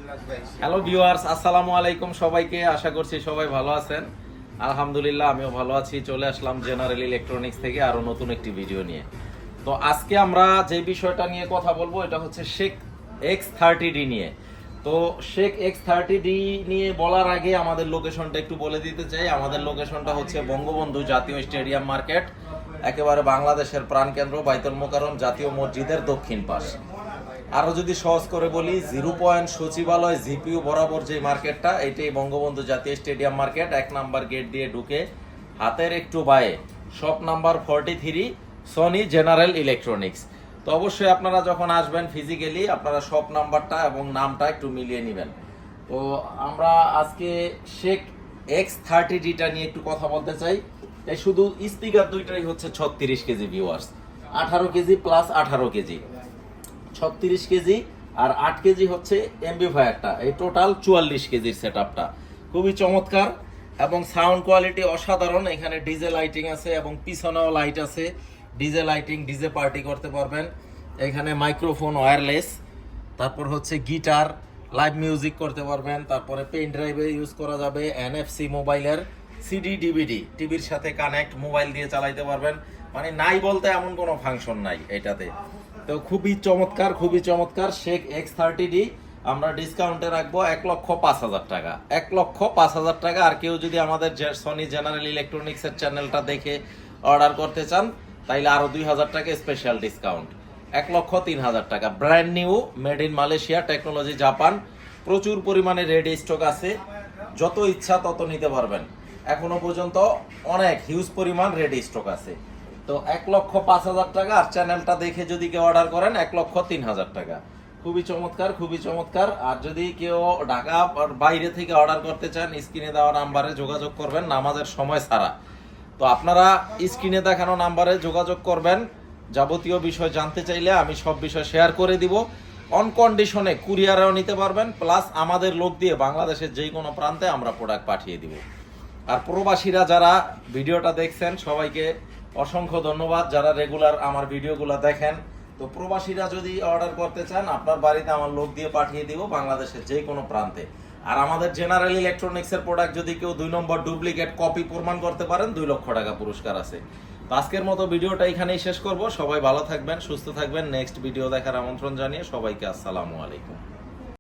Hello viewers, আসসালামু আলাইকুম সবাইকে। আশা করছি সবাই ভালো আছেন। আলহামদুলিল্লাহ আমিও ভালো আছি। চলে আসলাম জেনারেল ইলেকট্রনিক্স থেকে আরো নতুন একটি ভিডিও নিয়ে। তো আজকে আমরা যে বিষয়টা নিয়ে কথা বলবো এটা হচ্ছে শেখ X30D নিয়ে। তো শেখ X30D নিয়ে বলার আগে আমাদের লোকেশনটা একটু বলে দিতে চাই। আমাদের লোকেশনটা হচ্ছে বঙ্গবন্ধু জাতীয় স্টেডিয়াম মার্কেট, একেবারে বাংলাদেশের প্রাণকেন্দ্র বাইতুল মোকাররম জাতীয় মসজিদের দক্ষিণ পাশ। আরো যদি সহজ করে বলি, 0 সচিবালয় জিপিইউ বরাবর যে মার্কেটটা, এটাই বঙ্গবন্ধু জাতীয় স্টেডিয়াম মার্কেট। 1 নাম্বার গেট দিয়ে ঢুকে হাতের একটু বায়ে shop number 43 Sony general electronics. তো অবশ্যই আপনারা যখন আসবেন ফিজিক্যালি আপনারা শপ নাম্বারটা এবং নামটা একটু মিলিয়ে নেবেন। তো আমরা আজকে শেখ X30Dটা নিয়ে একটু কথা বলতে চাই। এই শুধু স্পিকার দুইটাই হচ্ছে 36 KG viewers, 18 KG plus 18 KG, 36 KG আর 8 কেজি হচ্ছে এমবিফায়ারটা। এই টোটাল 44 কেজির সেটআপটা খুবই চমৎকার এবং সাউন্ড কোয়ালিটি অসাধারণ। এখানে ডিজে লাইটিং আছে এবং পিছনেও লাইট আছে, ডিজে লাইটিং, ডিজে পার্টি করতে পারবেন। এখানে মাইক্রোফোন ওয়্যারলেস, তারপর হচ্ছে গিটার, লাইভ মিউজিক করতে পারবেন। তারপরে পেন ড্রাইভে ইউজ করা যাবে, এনএফসি মোবাইলের সিডি ডিভিডি টিভির সাথে কানেক্ট, মোবাইল দিয়ে চালাইতে পারবেন। মানে নাই বলতে এমন কোনো ফাংশন নাই এটাতে। তো খুবই চমৎকার, খুবই চমৎকার শেখ X30D। আমরা ডিসকাউন্টে রাখবো 1,05,000 টাকা, 1,05,000 টাকা। আর কেউ যদি আমাদের সনি জেনারেল ইলেকট্রনিক্সের চ্যানেলটা দেখে অর্ডার করতে চান তাইলে আরো 2,000 টাকা স্পেশাল ডিসকাউন্ট, 1,03,000 টাকা। Brand new, made in Malaysia, technology Japan. প্রচুর পরিমাণে রেডি স্টক আছে, যত ইচ্ছা তত নিতে পারবেন। এখনো পর্যন্ত অনেক হিউজ পরিমাণ রেডি স্টক আছে। তো 1,05,000 টাকা। আর চ্যানেলটা দেখে যদি কেউ অর্ডার করেন 1,03,000 টাকা। খুবই চমৎকার, খুবই চমৎকার। আর যদি কেউ ঢাকা বাইরে থেকে অর্ডার করতে চান স্ক্রিনে দেওয়া নাম্বারে যোগাযোগ করবেন নামাজের সময় ছাড়া। তো আপনারা স্ক্রিনে দেখানো নাম্বারে যোগাযোগ করবেন। যাবতীয় বিষয় জানতে চাইলে আমি সব বিষয় শেয়ার করে দিব। অন কন্ডিশনে কুরিয়ারেও নিতে পারবেন, প্লাস আমাদের লোক দিয়ে বাংলাদেশের যে কোনো প্রান্তে আমরা প্রোডাক্ট পাঠিয়ে দিব। আর প্রবাসীরা যারা ভিডিওটা দেখছেন সবাইকে অসংখ্য ধন্যবাদ, যারা রেগুলার আমার ভিডিওগুলো দেখেন। তো প্রবাসীরা যদি অর্ডার করতে চান আপনার বাড়িতে আমার লোক দিয়ে পাঠিয়ে দিব বাংলাদেশের যে কোনো প্রান্তে। আর আমাদের জেনারেল ইলেকট্রনিক্সের প্রোডাক্ট যদি কেউ 2 নম্বর ডুপ্লিকেট কপি প্রমাণ করতে পারেন 2 লক্ষ টাকা পুরস্কার আছে। তো আজকের মতো ভিডিওটা এখানেই শেষ করব। সবাই ভালো থাকবেন, সুস্থ থাকবেন। নেক্সট ভিডিও দেখার আমন্ত্রণ জানিয়ে সবাইকে আসসালামু আলাইকুম।